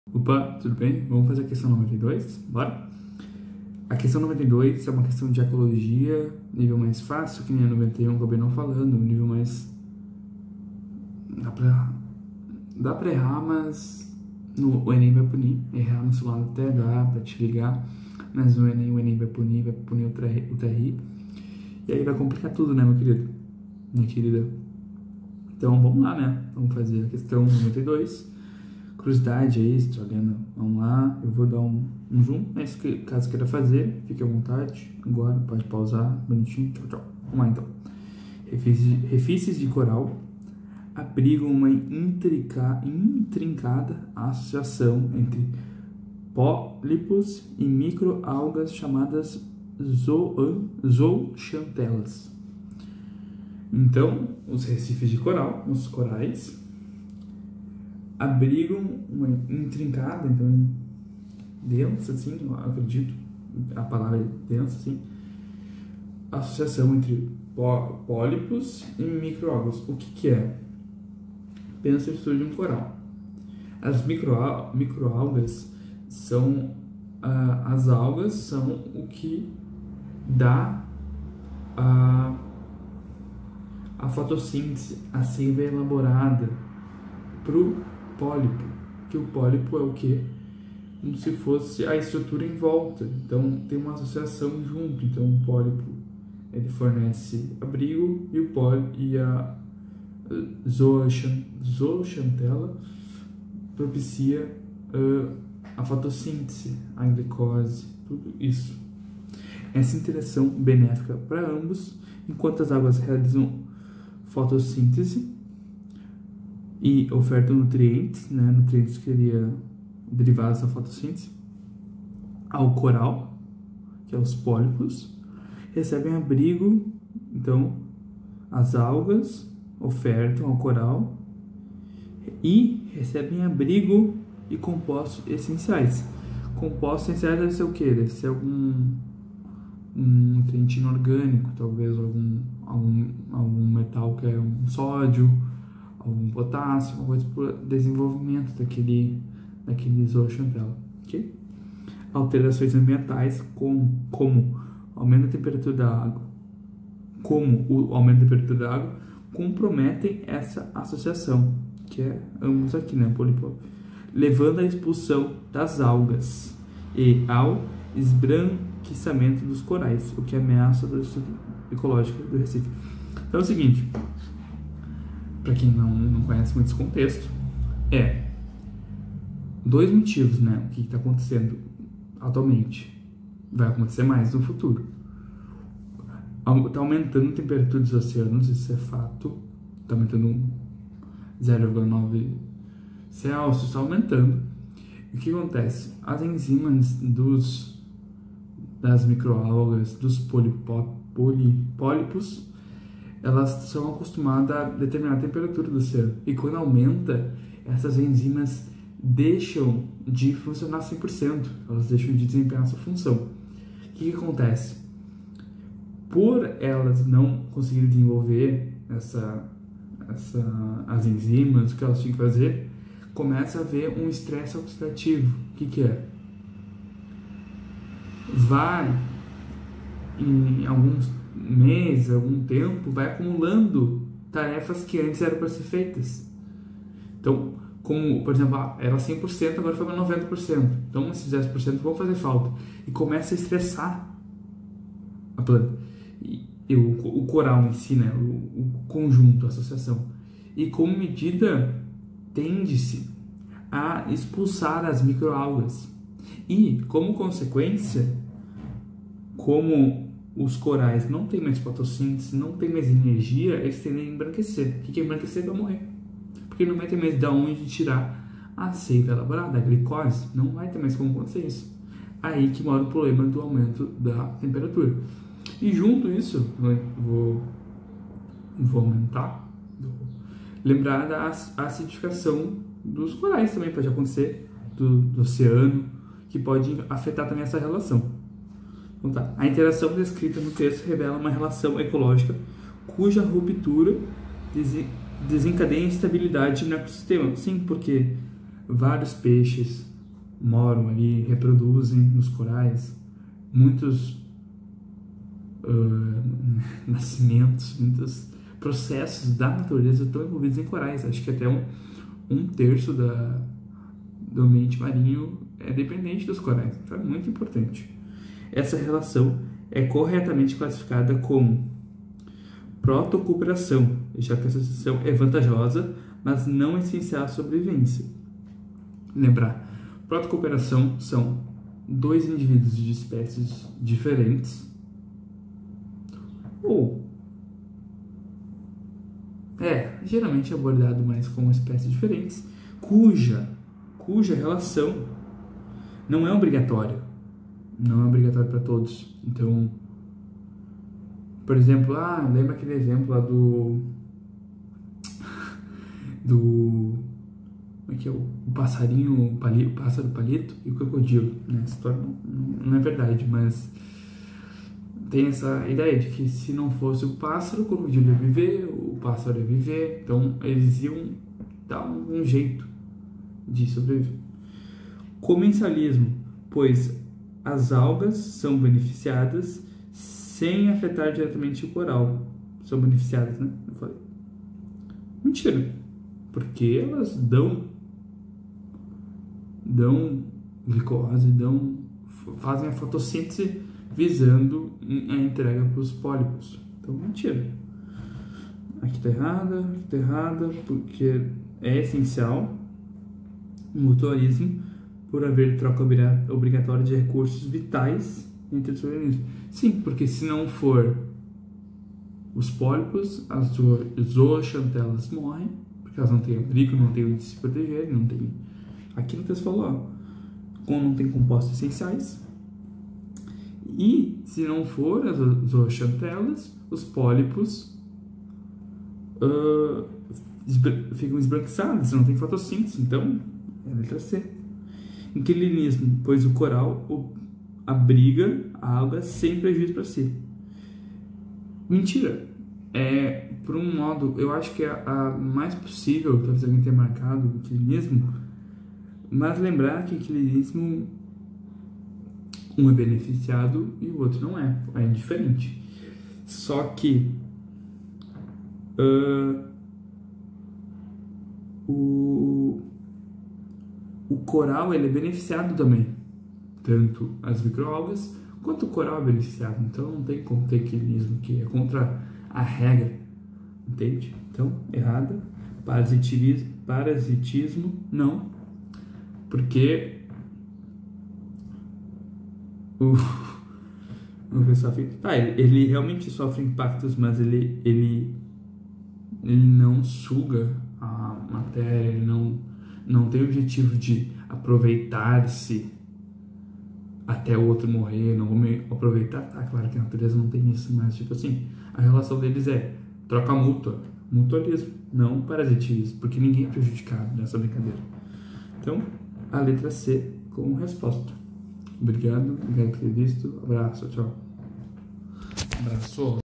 Opa, tudo bem? Vamos fazer a questão 92? Bora? A questão 92 é uma questão de ecologia, nível mais fácil, que nem a 91, acabei não falando, nível mais... Dá pra errar, mas o Enem vai punir. Errar no celular até dá pra te ligar, mas no Enem o Enem vai punir o TRI. E aí vai complicar tudo, né, meu querido? Minha querida. Então vamos lá, né? Vamos fazer a questão 92. Curiosidade aí, australiana, vamos lá, eu vou dar um zoom, mas caso queira fazer, fique à vontade, agora pode pausar, bonitinho, tchau, tchau. Vamos lá então. Refícies de coral abrigam uma intrincada associação entre pólipos e microalgas chamadas zooxantelas. Então, os recifes de coral, os corais, abrigam uma intrincada, então densa, assim, eu acredito, a palavra é densa, assim, associação entre pólipos e microalgas. O que é? Pensa a estrutura de um coral. As microalgas são, as algas são o que dá a fotossíntese, a seiva elaborada pro pólipo, que o pólipo é o que? Como se fosse a estrutura em volta, então tem uma associação junto, então o pólipo ele fornece abrigo e a zooxantela propicia a fotossíntese, a glicose, tudo isso. Essa interação benéfica para ambos, enquanto as águas realizam fotossíntese e ofertam nutrientes, né? Nutrientes que seria derivados da fotossíntese, ao coral, que é os pólipos, recebem abrigo, então as algas ofertam ao coral e recebem abrigo e compostos essenciais. Compostos essenciais deve ser o quê? Deve ser algum nutriente inorgânico, talvez algum metal que é um sódio, algum potássio, uma coisa para desenvolvimento daquele zooxantela, ok? Alterações ambientais como o aumento da temperatura da água comprometem essa associação, que é ambos aqui, né, levando à expulsão das algas e ao esbranquiçamento dos corais, o que ameaça a estrutura ecológica do Recife. Então é o seguinte, para quem não conhece muito esse contexto, dois motivos, né? O que está acontecendo atualmente, vai acontecer mais no futuro. Está aumentando a temperatura dos oceanos, isso é fato. Está aumentando 0,9 Celsius, está aumentando. E o que acontece? As enzimas das microalgas, dos pólipos, elas são acostumadas a determinada temperatura do oceano. E quando aumenta, essas enzimas deixam de funcionar 100%. Elas deixam de desempenhar sua função. O que acontece? Por elas não conseguirem desenvolver as enzimas, o que elas tinham que fazer, começa a haver um estresse oxidativo. O que é? Vai, em alguns meses, algum tempo, vai acumulando tarefas que antes eram para ser feitas. Então, como, por exemplo, era 100%, agora foi para 90%. Então, esses 10% vão fazer falta. E começa a estressar a planta. E o coral em si, né? O conjunto, a associação. E como medida, tende-se a expulsar as microalgas. E, como consequência, como os corais não têm mais fotossíntese, não têm mais energia, eles tendem a embranquecer. O que é embranquecer? Vai morrer. Porque não vai ter mais de onde tirar a seiva elaborada, a glicose. Não vai ter mais como acontecer isso. Aí que mora o problema do aumento da temperatura. E junto isso, vou aumentar, lembrar da acidificação dos corais também pode acontecer, do oceano, que pode afetar também essa relação. Então tá, a interação descrita no texto revela uma relação ecológica cuja ruptura desencadeia instabilidade no ecossistema. Sim, porque vários peixes, moram ali, reproduzem nos corais. Muitos nascimentos, muitos processos da natureza estão envolvidos em corais. Acho que até um terço do ambiente marinho é dependente dos corais. Então é muito importante. Essa relação é corretamente classificada como protocooperação, já que essa associação é vantajosa, mas não essencial à sobrevivência. Lembrar, protocooperação são dois indivíduos de espécies diferentes ou geralmente abordado mais como espécies diferentes, cuja relação não é obrigatória, para todos. Então, por exemplo, lembra aquele exemplo lá do como é que é o passarinho, o pássaro palito e o crocodilo, né? Essa história não é verdade, mas tem essa ideia de que se não fosse o pássaro, o crocodilo ia viver, o pássaro ia viver, então eles iam dar um jeito de sobreviver. Comensalismo, pois as algas são beneficiadas sem afetar diretamente o coral. São beneficiadas, né? Eu falei. Mentira, porque elas dão glicose, fazem a fotossíntese visando a entrega para os pólipos. Então, mentira. Aqui tá errada, porque é essencial o mutualismo por haver troca obrigatória de recursos vitais entre os organismos. Sim, porque se não for os pólipos, as zooxantelas morrem, porque elas não têm abrigo, não têm onde se proteger, não tem... Aqui no texto falou, como não tem compostos essenciais. E se não for as zooxantelas, os pólipos ficam esbranquiçados, não tem fotossíntese, então é a letra C. Inquilinismo, pois o coral abriga a alga sem prejuízo para si. Mentira. Por um modo, eu acho que é a mais possível, talvez alguém tenha marcado o inquilinismo, mas lembrar que inquilinismo, um é beneficiado e o outro não é diferente. Só que o coral ele é beneficiado também, tanto as microalgas quanto o coral é beneficiado, então não tem como ter inquilinismo, que é contra a regra, entende? Então, errada. Parasitismo, não, porque o pessoal fica... ele realmente sofre impactos, mas ele não suga a matéria, ele não tem o objetivo de aproveitar-se até o outro morrer, não vou me aproveitar. Claro que a natureza não tem isso, mas tipo assim, a relação deles é troca mútua, mutualismo, não parasitismo, porque ninguém é prejudicado nessa brincadeira. Então, a letra C como resposta. Obrigado por ter visto. Abraço, tchau. Abraço.